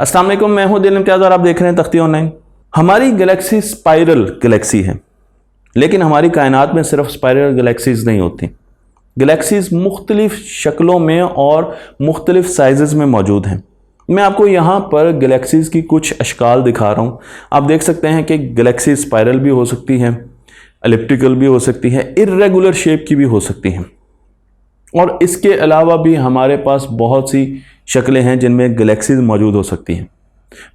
अस्सलाम वालेकुम, मैं हूं दिल इम्तियाज़ और आप देख रहे हैं तख्ती ऑनलाइन। हमारी गैलेक्सी स्पाइरल गैलेक्सी है, लेकिन हमारी कायनात में सिर्फ स्पाइरल गैलेक्सीज नहीं होती। गैलेक्सीज मुख्तलिफ शक्लों में और मुख्तलिफ साइजेस में मौजूद हैं। मैं आपको यहाँ पर गैलेक्सीज की कुछ अशकाल दिखा रहा हूँ। आप देख सकते हैं कि गैलेक्सी स्पाइरल भी हो सकती है, एलिप्टिकल भी हो सकती है, इर्रेगुलर शेप की भी हो सकती हैं। और इसके अलावा भी हमारे पास बहुत सी शक्लें हैं जिनमें गैलेक्सीज मौजूद हो सकती हैं।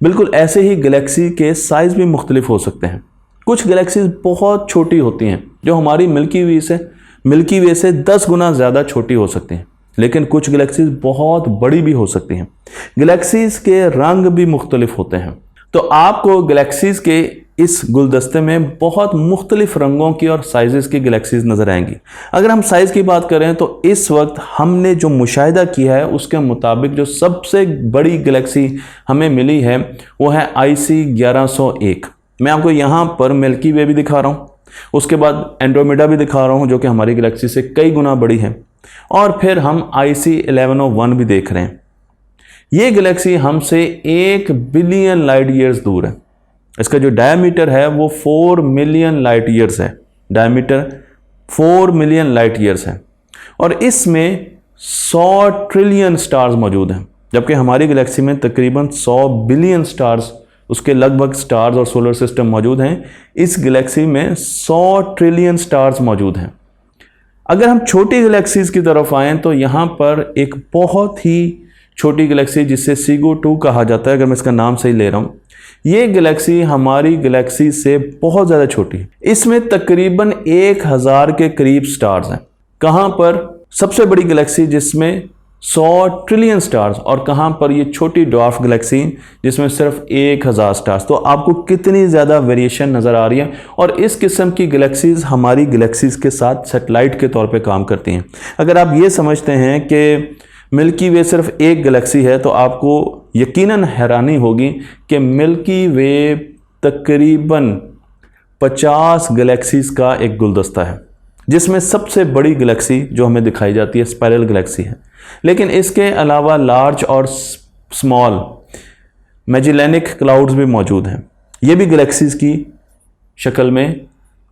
बिल्कुल ऐसे ही गैलेक्सी के साइज़ भी मुख्तलिफ हो सकते हैं। कुछ गैलेक्सीज बहुत छोटी होती हैं जो हमारी मिल्की वे से 10 गुना ज़्यादा छोटी हो सकती हैं, लेकिन कुछ गैलेक्सीज बहुत बड़ी भी हो सकती हैं। गैलेक्सीज के रंग भी मुख्तलिफ होते हैं। तो आपको गैलेक्सीज के इस गुलदस्ते में बहुत मुख्तलिफ रंगों की और साइजेस की गैलेक्सीज नज़र आएंगी। अगर हम साइज़ की बात करें तो इस वक्त हमने जो मुशाहिदा किया है उसके मुताबिक जो सबसे बड़ी गैलेक्सी हमें मिली है वो है IC 1101। मैं आपको यहाँ पर मिल्की वे भी दिखा रहा हूँ, उसके बाद एंड्रोमेडा भी दिखा रहा हूँ जो कि हमारी गैलेक्सी से कई गुना बड़ी है, और फिर हम IC 1101 भी देख रहे हैं। ये गैलेक्सी हमसे 1 बिलियन लाइट ईयर्स दूर है। इसका जो डायमीटर है वो 4 मिलियन लाइट ईयर्स है। डायमीटर 4 मिलियन लाइट ईयर्स है, और इसमें 100 ट्रिलियन स्टार्स मौजूद हैं, जबकि हमारी गैलेक्सी में तकरीबन 100 बिलियन स्टार्स, उसके लगभग स्टार्स और सोलर सिस्टम मौजूद हैं। इस गैलेक्सी में 100 ट्रिलियन स्टार्स मौजूद हैं। अगर हम छोटी गैलेक्सीज की तरफ आएँ तो यहाँ पर एक बहुत ही छोटी गैलेक्सी जिसे सीगो 2 कहा जाता है, अगर मैं इसका नाम सही ले रहा हूँ, ये गैलेक्सी हमारी गैलेक्सी से बहुत ज़्यादा छोटी है। इसमें तकरीबन 1000 के करीब स्टार्स हैं। कहाँ पर सबसे बड़ी गैलेक्सी जिसमें 100 ट्रिलियन स्टार्स, और कहाँ पर ये छोटी ड्वार्फ गैलेक्सी जिसमें सिर्फ 1000 स्टार्स। तो आपको कितनी ज़्यादा वेरिएशन नज़र आ रही है। और इस किस्म की गैलेक्सीज हमारी गैलेक्सीज के साथ सैटेलाइट के तौर पर काम करती हैं। अगर आप ये समझते हैं कि मिल्की वे सिर्फ एक गैलेक्सी है तो आपको यकीनन हैरानी होगी कि मिल्की वे तकरीबन 50 गैलेक्सीज का एक गुलदस्ता है, जिसमें सबसे बड़ी गैलेक्सी जो हमें दिखाई जाती है स्पाइरल गैलेक्सी है। लेकिन इसके अलावा लार्ज और स्मॉल मैजेलेनिक क्लाउड्स भी मौजूद हैं। ये भी गैलेक्सीज की शक्ल में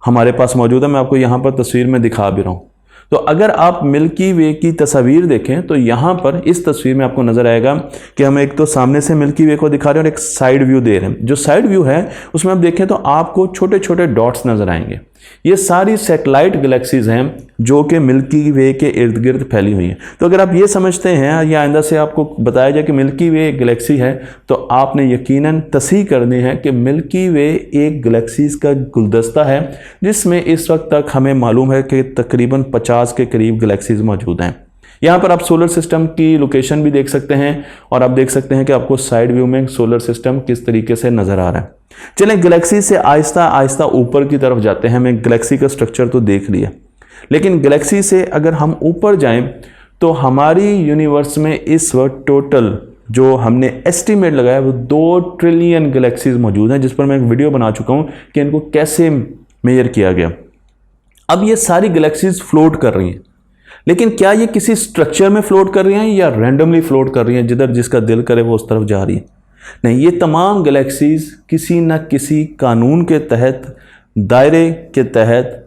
हमारे पास मौजूद है। मैं आपको यहाँ पर तस्वीर में दिखा भी रहा हूँ। तो अगर आप मिल्की वे की तस्वीर देखें तो यहाँ पर इस तस्वीर में आपको नज़र आएगा कि हम एक तो सामने से मिल्की वे को दिखा रहे हैं और एक साइड व्यू दे रहे हैं। जो साइड व्यू है उसमें आप देखें तो आपको छोटे छोटे डॉट्स नज़र आएंगे। ये सारी सैटेलाइट गैलेक्सीज हैं जो कि मिल्की वे के इर्द गिर्द फैली हुई हैं। तो अगर आप ये समझते हैं या आइंदा से आपको बताया जाए कि मिल्की वे एक गैलेक्सी है, तो आपने यकीनन तस्दीक करनी है कि मिल्की वे एक गैलेक्सीज का गुलदस्ता है, जिसमें इस वक्त तक हमें मालूम है कि तकरीबन 50 के करीब गैलेक्सीज मौजूद हैं। यहाँ पर आप सोलर सिस्टम की लोकेशन भी देख सकते हैं, और आप देख सकते हैं कि आपको साइड व्यू में सोलर सिस्टम किस तरीके से नज़र आ रहा है। चलें गैलेक्सी से आहिस्ता आहिस्ता ऊपर की तरफ जाते हैं। हमें गैलेक्सी का स्ट्रक्चर तो देख लिया, लेकिन गैलेक्सी से अगर हम ऊपर जाएं तो हमारी यूनिवर्स में इस वक्त टोटल जो हमने एस्टीमेट लगाया वो 2 ट्रिलियन गैलेक्सीज मौजूद हैं, जिस पर मैं एक वीडियो बना चुका हूँ कि इनको कैसे मेजर किया गया। अब ये सारी गैलेक्सीज फ्लोट कर रही हैं, लेकिन क्या ये किसी स्ट्रक्चर में फ्लोट कर रही हैं या रैंडमली फ्लोट कर रही हैं, जिधर जिसका दिल करे वो उस तरफ जा रही है? नहीं, ये तमाम गैलेक्सीज किसी न किसी कानून के तहत, दायरे के तहत,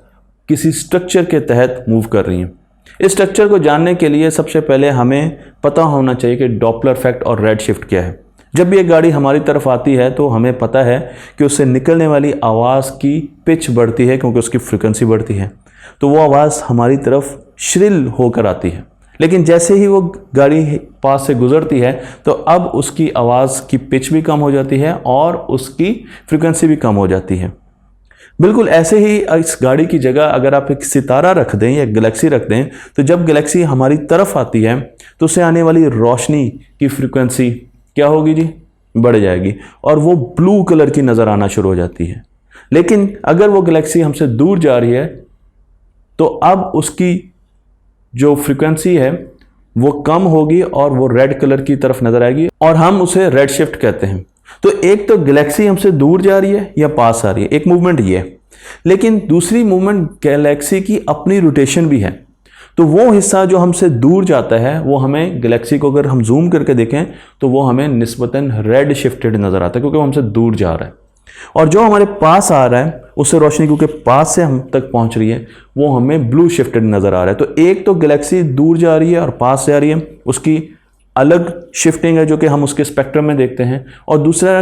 किसी स्ट्रक्चर के तहत मूव कर रही हैं। इस स्ट्रक्चर को जानने के लिए सबसे पहले हमें पता होना चाहिए कि डॉपलर इफेक्ट और रेड शिफ्ट क्या है। जब भी एक गाड़ी हमारी तरफ आती है तो हमें पता है कि उससे निकलने वाली आवाज़ की पिच बढ़ती है, क्योंकि उसकी फ्रिक्वेंसी बढ़ती है, तो वो आवाज़ हमारी तरफ श्रिल होकर आती है। लेकिन जैसे ही वो गाड़ी पास से गुजरती है तो अब उसकी आवाज़ की पिच भी कम हो जाती है और उसकी फ्रिक्वेंसी भी कम हो जाती है। बिल्कुल ऐसे ही इस गाड़ी की जगह अगर आप एक सितारा रख दें या गैलेक्सी रख दें, तो जब गैलेक्सी हमारी तरफ आती है तो उससे आने वाली रोशनी की फ्रिक्वेंसी क्या होगी जी? बढ़ जाएगी, और वो ब्लू कलर की नज़र आना शुरू हो जाती है। लेकिन अगर वो गैलेक्सी हमसे दूर जा रही है तो अब उसकी जो फ्रिक्वेंसी है वो कम होगी और वो रेड कलर की तरफ नज़र आएगी, और हम उसे रेड शिफ्ट कहते हैं। तो एक तो गैलेक्सी हमसे दूर जा रही है या पास आ रही है, एक मूवमेंट ये है। लेकिन दूसरी मूवमेंट गैलेक्सी की अपनी रोटेशन भी है। तो वो हिस्सा जो हमसे दूर जाता है वो हमें गैलेक्सी को अगर हम जूम करके देखें तो वो हमें निस्बतन रेड शिफ्टेड नज़र आता है, क्योंकि वो हमसे दूर जा रहा है। और जो हमारे पास आ रहा है उससे रोशनी क्योंकि पास से हम तक पहुंच रही है, वो हमें ब्लू शिफ्टेड नज़र आ रहा है। तो एक तो गैलेक्सी दूर जा रही है और पास से आ रही है, उसकी अलग शिफ्टिंग है जो कि हम उसके स्पेक्ट्रम में देखते हैं। और दूसरा,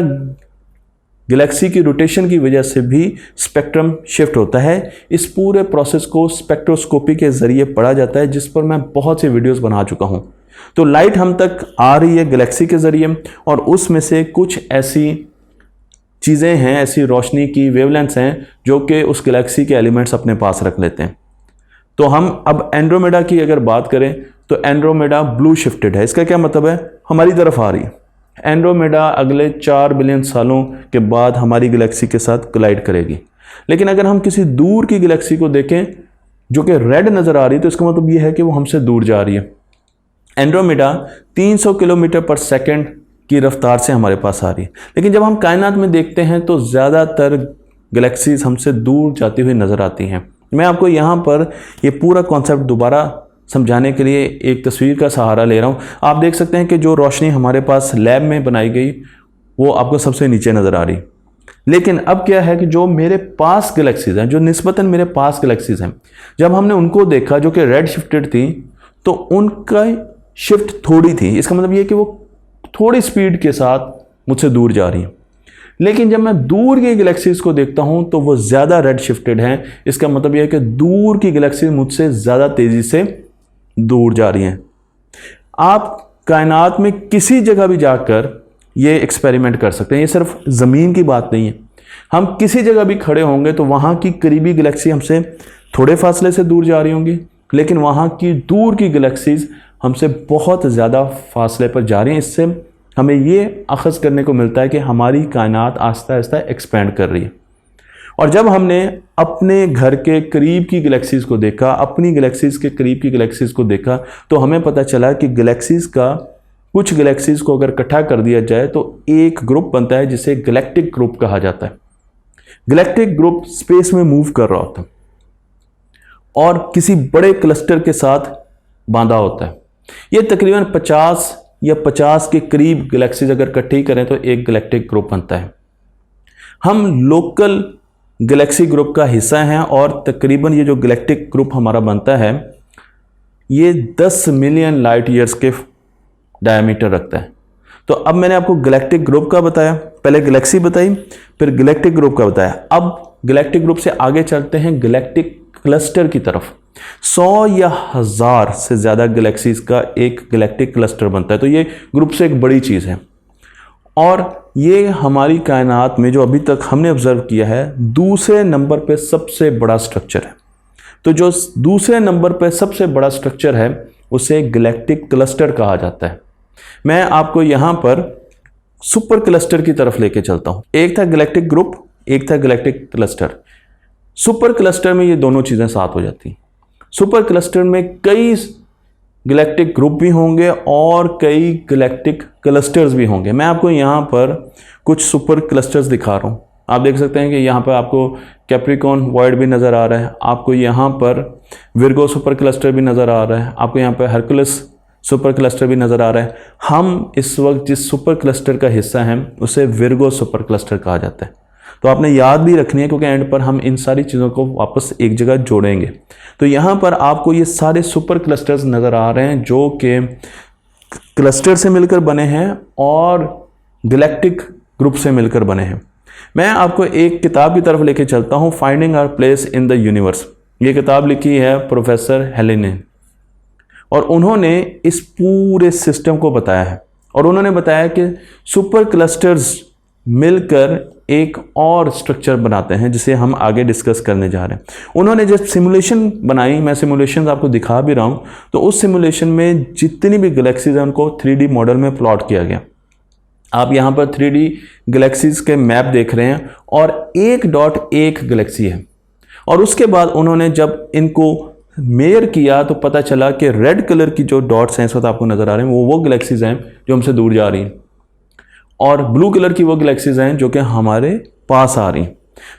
गैलेक्सी की रोटेशन की वजह से भी स्पेक्ट्रम शिफ्ट होता है। इस पूरे प्रोसेस को स्पेक्ट्रोस्कोपी के ज़रिए पढ़ा जाता है, जिस पर मैं बहुत सी वीडियोस बना चुका हूं। तो लाइट हम तक आ रही है गैलेक्सी के ज़रिए, और उसमें से कुछ ऐसी चीज़ें हैं, ऐसी रोशनी की वेवलेंथ्स हैं जो कि उस गैलेक्सी के एलिमेंट्स अपने पास रख लेते हैं। तो हम अब एंड्रोमेडा की अगर बात करें तो एंड्रोमेडा ब्लू शिफ्टेड है। इसका क्या मतलब है? हमारी तरफ आ रही है। एंड्रोमेडा अगले 4 बिलियन सालों के बाद हमारी गैलेक्सी के साथ कोलाइड करेगी। लेकिन अगर हम किसी दूर की गैलेक्सी को देखें जो कि रेड नज़र आ रही है, तो इसका मतलब यह है कि वो हमसे दूर जा रही है। एंड्रोमेडा 300 किलोमीटर पर सेकेंड की रफ्तार से हमारे पास आ रही है। लेकिन जब हम कायनात में देखते हैं तो ज़्यादातर गैलेक्सीज हमसे दूर जाती हुई नज़र आती हैं। मैं आपको यहाँ पर ये पूरा कॉन्सेप्ट दोबारा समझाने के लिए एक तस्वीर का सहारा ले रहा हूँ। आप देख सकते हैं कि जो रोशनी हमारे पास लैब में बनाई गई वो आपको सबसे नीचे नज़र आ रही। लेकिन अब क्या है कि जो मेरे पास गैलेक्सीज हैं, जो निस्बतन मेरे पास गैलेक्सीज हैं, जब हमने उनको देखा जो कि रेड शिफ्टेड थी, तो उनका शिफ्ट थोड़ी थी। इसका मतलब ये कि वो थोड़ी स्पीड के साथ मुझसे दूर जा रही हैं। लेकिन जब मैं दूर की गैलेक्सीज को देखता हूं तो वो ज़्यादा रेड शिफ्टेड हैं। इसका मतलब यह है कि दूर की गैलेक्सी मुझसे ज़्यादा तेज़ी से दूर जा रही हैं। आप कायनात में किसी जगह भी जाकर ये एक्सपेरिमेंट कर सकते हैं। ये सिर्फ ज़मीन की बात नहीं है। हम किसी जगह भी खड़े होंगे तो वहाँ की करीबी गैलेक्सी हमसे थोड़े फासले से दूर जा रही होंगी, लेकिन वहाँ की दूर की गैलेक्सीज हमसे बहुत ज़्यादा फासले पर जा रही हैं। इससे हमें ये अखज़ करने को मिलता है कि हमारी कायनात आहिस्ता आहिस्ता एक्सपेंड कर रही है। और जब हमने अपने घर के करीब की गैलेक्सीज को देखा, अपनी गैलेक्सीज के करीब की गैलेक्सीज को देखा, तो हमें पता चला कि गैलेक्सीज का कुछ गैलेक्सीज को अगर इकट्ठा कर दिया जाए तो एक ग्रुप बनता है जिसे गैलेक्टिक ग्रुप कहा जाता है। गैलेक्टिक ग्रुप स्पेस में मूव कर रहा होता है और किसी बड़े क्लस्टर के साथ बांधा होता है। ये तकरीबन 50 या 50 के करीब गैलेक्सीज अगर इकट्ठी करें तो एक गैलेक्टिक ग्रुप बनता है। हम लोकल गैलेक्सी ग्रुप का हिस्सा हैं और तकरीबन ये जो गैलेक्टिक ग्रुप हमारा बनता है ये 10 मिलियन लाइट ईयर्स के डायमीटर रखता है। तो अब मैंने आपको गैलेक्टिक ग्रुप का बताया, पहले गैलेक्सी बताई, फिर गैलेक्टिक ग्रुप का बताया। अब गैलेक्टिक ग्रुप से आगे चलते हैं गैलेक्टिक क्लस्टर की तरफ। 100 या 1000 से ज़्यादा गैलेक्सीज का एक गैलेक्टिक क्लस्टर बनता है। तो ये ग्रुप से एक बड़ी चीज़ है और ये हमारी कायनात में जो अभी तक हमने ऑब्जर्व किया है दूसरे नंबर पे सबसे बड़ा स्ट्रक्चर है। तो जो दूसरे नंबर पे सबसे बड़ा स्ट्रक्चर है उसे गैलेक्टिक क्लस्टर कहा जाता है। मैं आपको यहाँ पर सुपर क्लस्टर की तरफ लेके चलता हूँ। एक था गैलेक्टिक ग्रुप, एक था गैलेक्टिक क्लस्टर। सुपर क्लस्टर में ये दोनों चीज़ें साथ हो जाती हैं। सुपर क्लस्टर में कई गैलेक्टिक ग्रुप भी होंगे और कई गैलेक्टिक क्लस्टर्स भी होंगे। मैं आपको यहाँ पर कुछ सुपर क्लस्टर्स दिखा रहा हूँ। आप देख सकते हैं कि यहाँ पर आपको कैप्रिकॉर्न वॉइड भी नज़र आ रहा है, आपको यहाँ पर विर्गो सुपर क्लस्टर भी नज़र आ रहा है, आपको यहाँ पर हरकुलस सुपर क्लस्टर भी नज़र आ रहा है। हम इस वक्त जिस सुपर क्लस्टर का हिस्सा हैं उसे विर्गो सुपर क्लस्टर कहा जाता है। तो आपने याद भी रखनी है क्योंकि एंड पर हम इन सारी चीज़ों को वापस एक जगह जोड़ेंगे। तो यहाँ पर आपको ये सारे सुपर क्लस्टर्स नज़र आ रहे हैं जो कि क्लस्टर से मिलकर बने हैं और गैलेक्टिक ग्रुप से मिलकर बने हैं। मैं आपको एक किताब की तरफ लेके चलता हूँ, finding our place in the universe. ये किताब लिखी है प्रोफेसर हेलेन ने और उन्होंने इस पूरे सिस्टम को बताया है और उन्होंने बताया कि सुपर क्लस्टर्स मिलकर एक और स्ट्रक्चर बनाते हैं जिसे हम आगे डिस्कस करने जा रहे हैं। उन्होंने जब सिमुलेशन बनाई, मैं सिमुलेशन आपको दिखा भी रहा हूँ, तो उस सिमुलेशन में जितनी भी गैलेक्सीज हैं उनको 3D मॉडल में प्लॉट किया गया। आप यहाँ पर 3D गैलेक्सीज के मैप देख रहे हैं और एक डॉट एक गैलेक्सी है। और उसके बाद उन्होंने जब इनको मेयर किया तो पता चला कि रेड कलर की जो डॉट्स हैं इस वक्त आपको नज़र आ रहे हैं वो गैलेक्सीज हैं जो हमसे दूर जा रही हैं और ब्लू कलर की वो गैलेक्सीज हैं जो कि हमारे पास आ रही हैं।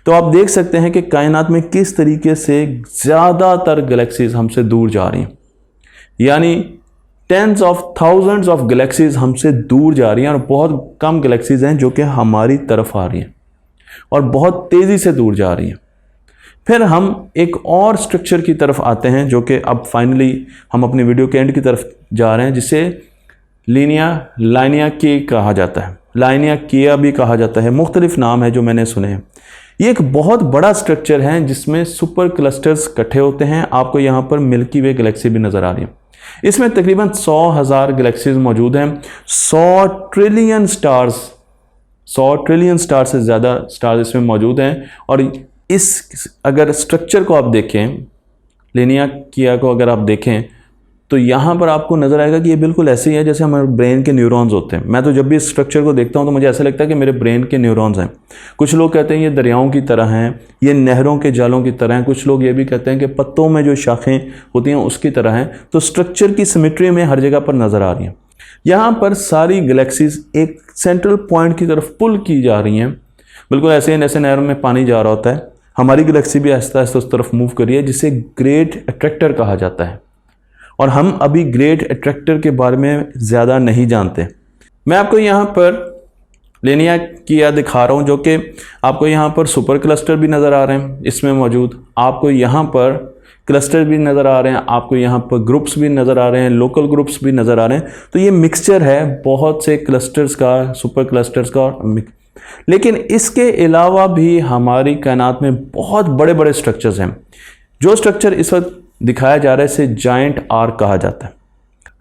तो आप देख सकते हैं कि कायनात में किस तरीके से ज़्यादातर गैलेक्सीज हमसे दूर जा रही हैं। यानी tens of thousands of galaxies हमसे दूर जा रही हैं और बहुत कम गैलेक्सीज हैं जो कि हमारी तरफ आ रही हैं और बहुत तेज़ी से दूर जा रही हैं। फिर हम एक और स्ट्रक्चर की तरफ आते हैं जो कि अब फाइनली हम अपनी वीडियो के एंड की तरफ जा रहे हैं, जिसे लाइनिया कहा जाता है, लाइनिया भी कहा जाता है, मुख्तलिफ नाम है जो मैंने सुने हैं। ये एक बहुत बड़ा स्ट्रक्चर है जिसमें सुपर क्लस्टर्स इकट्ठे होते हैं। आपको यहाँ पर मिल्की वे गैलेक्सी भी नज़र आ रही है। इसमें तकरीबन 100,000 गैलेक्सीज मौजूद हैं। 100 ट्रिलियन स्टार से ज़्यादा स्टार्स इसमें मौजूद हैं। और इस अगर स्ट्रक्चर को आप देखें, लाइनिया को अगर आप देखें, तो यहाँ पर आपको नज़र आएगा कि ये बिल्कुल ऐसे ही है जैसे हमारे ब्रेन के न्यूरॉन्स होते हैं। मैं तो जब भी इस स्ट्रक्चर को देखता हूँ तो मुझे ऐसा लगता है कि मेरे ब्रेन के न्यूरॉन्स हैं। कुछ लोग कहते हैं ये दरियाओं की तरह हैं, ये नहरों के जालों की तरह हैं। कुछ लोग ये भी कहते हैं कि पत्तों में जो शाखें होती हैं उसकी तरह हैं। तो स्ट्रक्चर की सिमेट्री में हर जगह पर नज़र आ रही हैं। यहाँ पर सारी गैलेक्सीज एक सेंट्रल पॉइंट की तरफ पुल की जा रही हैं, बिल्कुल ऐसे ही जैसे नहरों में पानी जा रहा होता है। हमारी गैलेक्सी भी आहिस्ता आहिस्ता उस तरफ मूव कर रही है, जिसे ग्रेट अट्रैक्टर कहा जाता है। और हम अभी ग्रेट अट्रैक्टर के बारे में ज़्यादा नहीं जानते। मैं आपको यहाँ पर लाइनिया दिखा रहा हूँ, जो कि आपको यहाँ पर सुपर क्लस्टर भी नज़र आ रहे हैं इसमें मौजूद, आपको यहाँ पर क्लस्टर भी नज़र आ रहे हैं, आपको यहाँ पर ग्रुप्स भी नज़र आ रहे हैं, लोकल ग्रुप्स भी नज़र आ रहे हैं। तो ये मिक्सचर है बहुत से क्लस्टर्स का, सुपर क्लस्टर्स का। लेकिन इसके अलावा भी हमारी कायनात में बहुत बड़े बड़े स्ट्रक्चर्स हैं। जो स्ट्रक्चर इस वक्त दिखाया जा रहा है इसे जायंट आर्क कहा जाता है।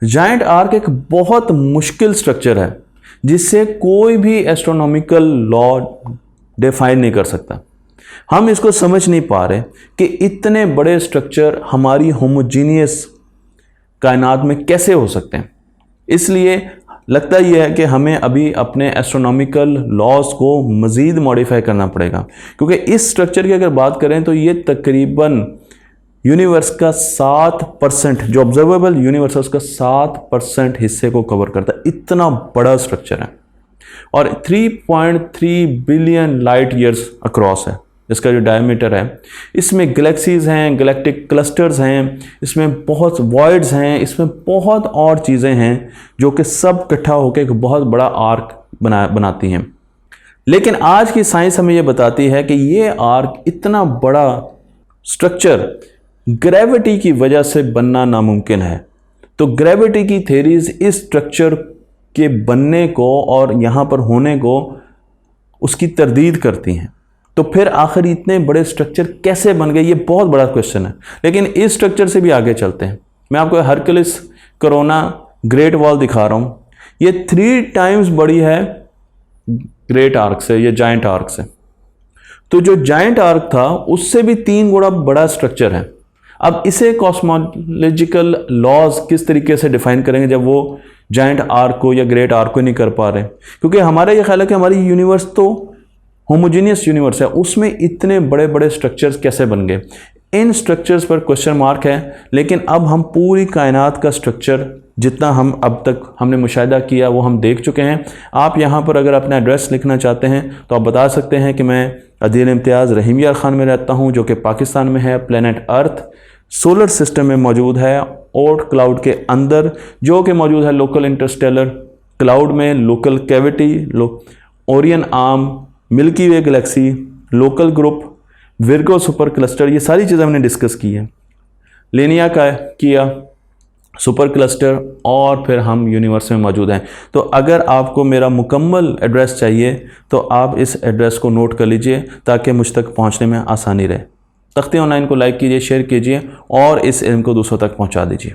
जायंट आर्क एक बहुत मुश्किल स्ट्रक्चर है जिससे कोई भी एस्ट्रोनॉमिकल लॉ डिफाइन नहीं कर सकता। हम इसको समझ नहीं पा रहे कि इतने बड़े स्ट्रक्चर हमारी होमोजीनियस कायनात में कैसे हो सकते हैं। इसलिए लगता यह है कि हमें अभी अपने एस्ट्रोनॉमिकल लॉज को मज़ीद मॉडिफाई करना पड़ेगा, क्योंकि इस स्ट्रक्चर की अगर बात करें तो ये तकरीबन यूनिवर्स का 7%, जो ऑब्जर्वेबल यूनिवर्स है उसका 7% हिस्से को कवर करता है। इतना बड़ा स्ट्रक्चर है और 3.3 बिलियन लाइट ईयर्स अक्रॉस है इसका जो डायमीटर है। इसमें गैलेक्सीज हैं, गैलेक्टिक क्लस्टर्स हैं, इसमें बहुत वॉइड्स हैं, इसमें बहुत और चीज़ें हैं जो कि सब इकट्ठा होकर एक बहुत बड़ा आर्क बनाती हैं। लेकिन आज की साइंस हमें ये बताती है कि ये आर्क इतना बड़ा स्ट्रक्चर ग्रेविटी की वजह से बनना नामुमकिन है। तो ग्रेविटी की थेरीज इस स्ट्रक्चर के बनने को और यहाँ पर होने को उसकी तरदीद करती हैं। तो फिर आखिर इतने बड़े स्ट्रक्चर कैसे बन गए, ये बहुत बड़ा क्वेश्चन है। लेकिन इस स्ट्रक्चर से भी आगे चलते हैं। मैं आपको हरकुलिस कोरोना ग्रेट वॉल दिखा रहा हूँ। ये 3 टाइम्स बड़ी है ग्रेट आर्क से, ये जायंट आर्क से। तो जो जायंट आर्क था उससे भी 3 गुना बड़ा स्ट्रक्चर है। अब इसे कॉस्मोलॉजिकल लॉज किस तरीके से डिफाइन करेंगे जब वो जायंट आर्क को या ग्रेट आर्क को नहीं कर पा रहे, क्योंकि हमारा ये ख्याल है कि हमारी यूनिवर्स तो होमोजीनियस यूनिवर्स है, उसमें इतने बड़े बड़े स्ट्रक्चर्स कैसे बन गए। इन स्ट्रक्चर्स पर क्वेश्चन मार्क है। लेकिन अब हम पूरी कायनात का स्ट्रक्चर जितना हम अब तक हमने मुशाहिदा किया वो हम देख चुके हैं। आप यहाँ पर अगर अपना एड्रेस लिखना चाहते हैं तो आप बता सकते हैं कि मैं अदील इम्तियाज़ रहीम यार ख़ान में रहता हूँ, जो कि पाकिस्तान में है, प्लेनेट अर्थ सोलर सिस्टम में मौजूद है, ओर्ट क्लाउड के अंदर, जो कि मौजूद है लोकल इंटरस्टेलर क्लाउड में, local cavity, Orion arm, Milky Way galaxy, local group, Virgo super cluster, ये सारी चीज़ें हमने डिस्कस की हैं। लाइनिया का किया, सुपर क्लस्टर, और फिर हम यूनिवर्स में मौजूद हैं। तो अगर आपको मेरा मुकम्मल एड्रेस चाहिए तो आप इस एड्रेस को नोट कर लीजिए ताकि मुझ तक पहुंचने में आसानी रहे। तख्ती ऑनलाइन को लाइक कीजिए, शेयर कीजिए और इस इल्म को दूसरों तक पहुंचा दीजिए।